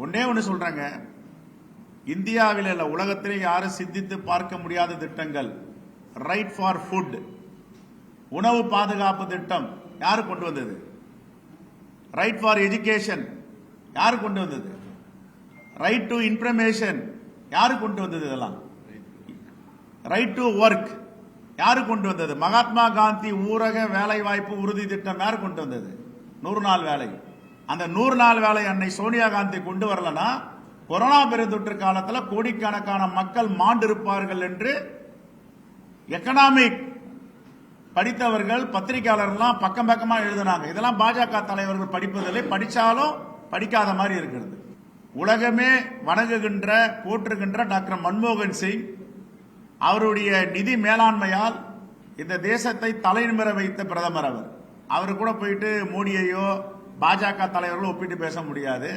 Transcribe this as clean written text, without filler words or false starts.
ஒன்னே ஒன்று சொல்றாங்க, இந்தியாவில் இல்ல உலகத்திலே யாரும் சிந்தித்து பார்க்க முடியாத திட்டங்கள். ரைட் ஃபார் ஃபுட், உணவு பாதுகாப்பு திட்டம் யாரு கொண்டு வந்தது? ரைட் ஃபார் எஜுகேஷன் யாரு கொண்டு வந்தது? ரைட் டு இன்ஃபர்மேஷன் யாரு கொண்டு வந்தது? இதெல்லாம் ரைட் டு ஒர்க் யாரு கொண்டு வந்தது? மகாத்மா காந்தி ஊரக வேலை வாய்ப்பு உறுதி திட்டம் யாரு கொண்டு வந்தது? 100 நாள் வேலை. அந்த 100 நாள் வேலை அன்னை சோனியா காந்தி கொண்டு வரலனா கொரோனா பெருந்தொற்று காலத்தில் கோடிக்கணக்கான மக்கள் மாண்டிருப்பார்கள் என்று எக்கனாமிக் படித்தவர்கள் பத்திரிகையாளர்கள் பக்கம் பக்கமா எழுதினாங்க. இதெல்லாம் பாஜக தலைவர்கள் படிப்பதில்லை, படிச்சாலும் படிக்காத மாதிரி இருக்கிறது. உலகமே வணங்குகின்ற போற்றுகின்ற டாக்டர் மன்மோகன் சிங் அவருடைய நிதி மேலாண்மையால் இந்த தேசத்தை தலைநிமிர வைத்த பிரதமர் அவர். அவரு கூட போயிட்டு மோடியையோ பாஜக தலைவர்களோ ஒப்பிட்டு பேச முடியாது.